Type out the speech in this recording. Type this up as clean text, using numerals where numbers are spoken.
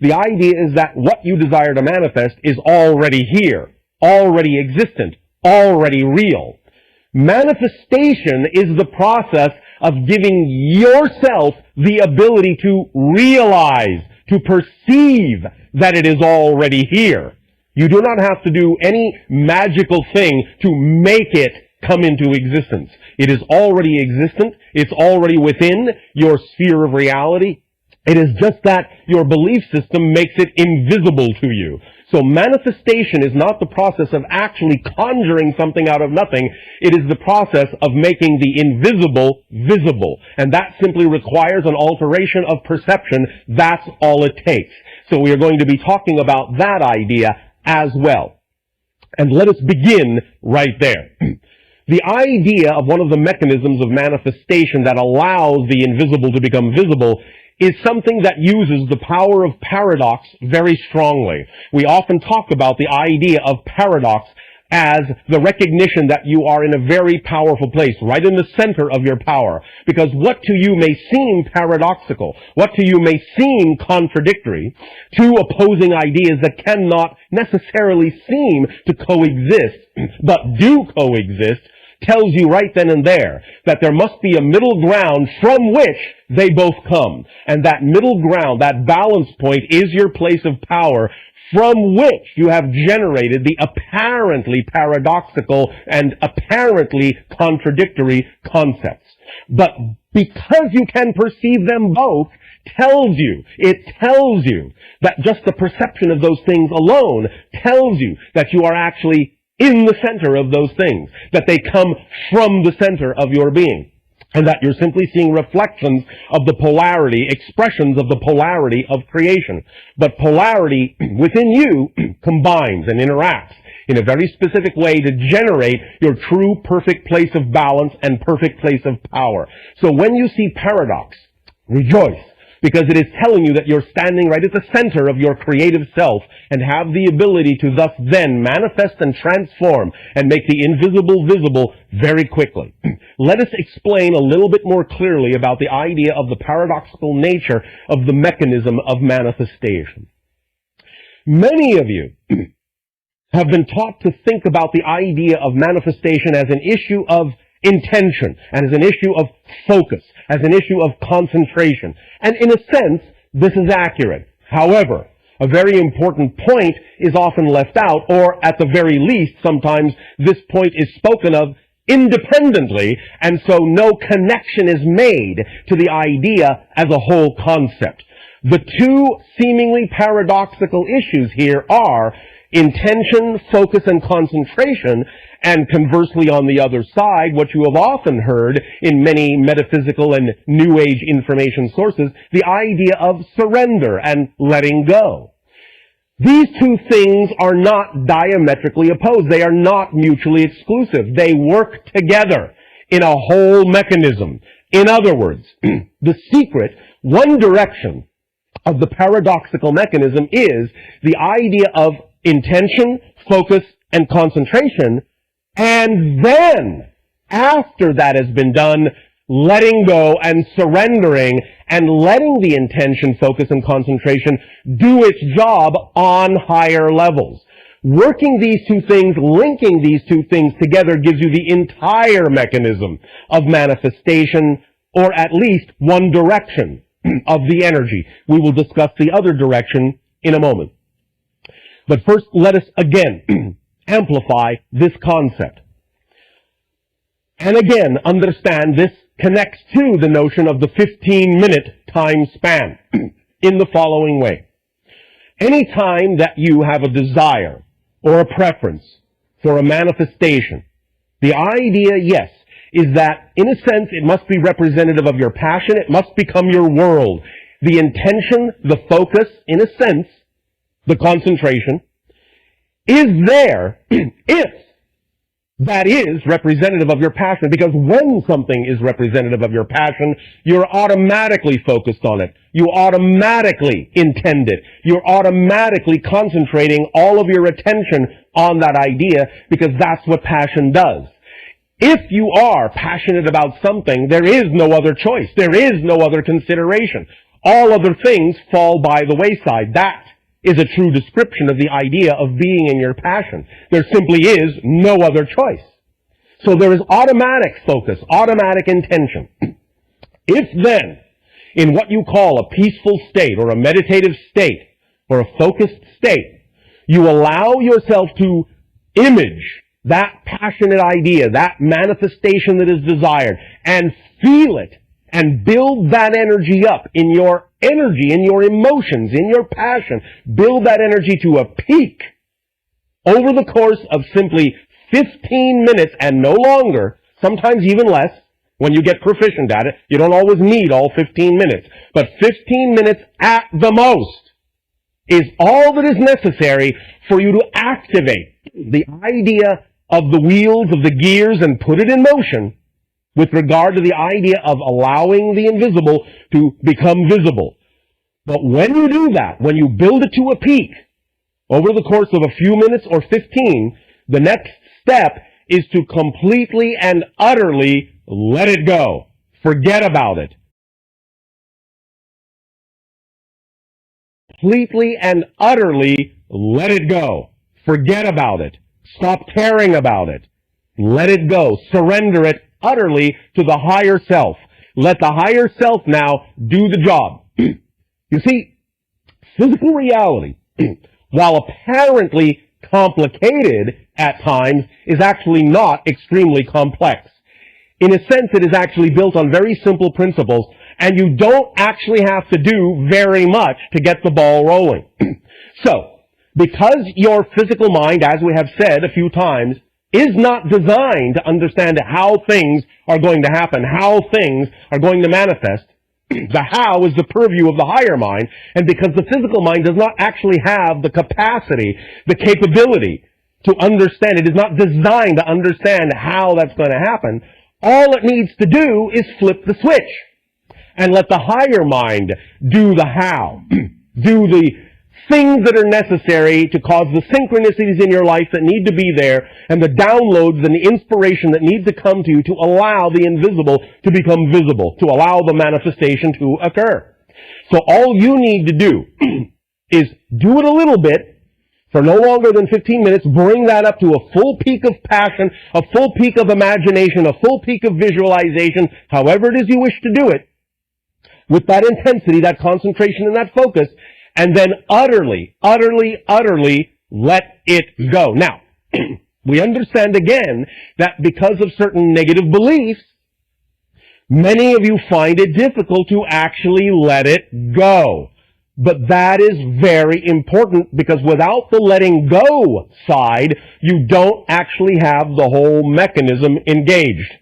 The idea is that what you desire to manifest is already here, already existent, already real. Manifestation is the process of giving yourself the ability to realize, to perceive that it is already here. You do not have to do any magical thing to make it come into existence. It is already existent. It's already within your sphere of reality. It is just that your belief system makes it invisible to you. So manifestation is not the process of actually conjuring something out of nothing. It is the process of making the invisible visible. And that simply requires an alteration of perception. That's all it takes. So we are going to be talking about that idea as well. And let us begin right there. The idea of one of the mechanisms of manifestation that allows the invisible to become visible is something that uses the power of paradox very strongly. We often talk about the idea of paradox as the recognition that you are in a very powerful place, right in the center of your power. Because what to you may seem paradoxical, what to you may seem contradictory, two opposing ideas that cannot necessarily seem to coexist, but do coexist, tells you right then and there that there must be a middle ground from which they both come. And that middle ground, that balance point, is your place of power from which you have generated the apparently paradoxical and apparently contradictory concepts. But because you can perceive them both, it tells you that just the perception of those things alone tells you that you are actually in the center of those things, that they come from the center of your being, and that you're simply seeing reflections of the polarity, expressions of the polarity of creation. But polarity within you combines and interacts in a very specific way to generate your true perfect place of balance and perfect place of power. So when you see paradox, rejoice, because it is telling you that you're standing right at the center of your creative self and have the ability to thus then manifest and transform and make the invisible visible very quickly. Let us explain a little bit more clearly about the idea of the paradoxical nature of the mechanism of manifestation. Many of you have been taught to think about the idea of manifestation as an issue of intention, and as an issue of focus, as an issue of concentration. And in a sense, this is accurate. However, a very important point is often left out, or at the very least, sometimes this point is spoken of independently, and so no connection is made to the idea as a whole concept. The two seemingly paradoxical issues here are intention, focus, and concentration, and conversely on the other side, what you have often heard in many metaphysical and New Age information sources, the idea of surrender and letting go. These two things are not diametrically opposed. They are not mutually exclusive. They work together in a whole mechanism. In other words, the secret, one direction of the paradoxical mechanism is the idea of intention, focus, and concentration, and then, after that has been done, letting go and surrendering and letting the intention, focus, and concentration do its job on higher levels. Working these two things, linking these two things together gives you the entire mechanism of manifestation, or at least one direction of the energy. We will discuss the other direction in a moment. But first, let us again amplify this concept. And again, understand this connects to the notion of the 15-minute time span in the following way. Any time that you have a desire or a preference for a manifestation, the idea, yes, is that in a sense it must be representative of your passion, it must become your world. The intention, the focus, in a sense, the concentration, is there if that is representative of your passion. Because when something is representative of your passion, you're automatically focused on it. You automatically intend it. You're automatically concentrating all of your attention on that idea, because that's what passion does. If you are passionate about something, there is no other choice. There is no other consideration. all other things fall by the wayside. That is a true description of the idea of being in your passion. There simply is no other choice. So there is automatic focus, automatic intention. If then, in what you call a peaceful state or a meditative state or a focused state, you allow yourself to image that passionate idea, that manifestation that is desired, and feel it and build that energy up in your energy, in your emotions, in your passion. Build that energy to a peak over the course of simply 15 minutes and no longer, sometimes even less. When you get proficient at it, you don't always need all 15 minutes. But 15 minutes at the most is all that is necessary for you to activate the idea of the wheels, of the gears, and put it in motion with regard to the idea of allowing the invisible to become visible. But when you do that, when you build it to a peak over the course of a few minutes or 15, the next step is to completely and utterly let it go. Forget about it. Completely and utterly let it go. Forget about it. Stop caring about it. Let it go. Surrender it utterly to the higher self. Let the higher self now do the job. You see, physical reality, while apparently complicated at times, is actually not extremely complex. In a sense, it is actually built on very simple principles, and you don't actually have to do very much to get the ball rolling. So, because your physical mind, as we have said a few times, is not designed to understand how things are going to happen, how things are going to manifest, the how is the purview of the higher mind, and because the physical mind does not actually have the capacity, the capability to understand, it is not designed to understand how that's going to happen, all it needs to do is flip the switch and let the higher mind do the how, do the things that are necessary to cause the synchronicities in your life that need to be there, and the downloads and the inspiration that need to come to you to allow the invisible to become visible, to allow the manifestation to occur. So all you need to do is do it a little bit for no longer than 15 minutes, bring that up to a full peak of passion, a full peak of imagination, a full peak of visualization, however it is you wish to do it, with that intensity, that concentration, and that focus, and then utterly, utterly, utterly let it go. Now, we understand again that because of certain negative beliefs, many of you find it difficult to actually let it go. But that is very important, because without the letting go side, you don't actually have the whole mechanism engaged.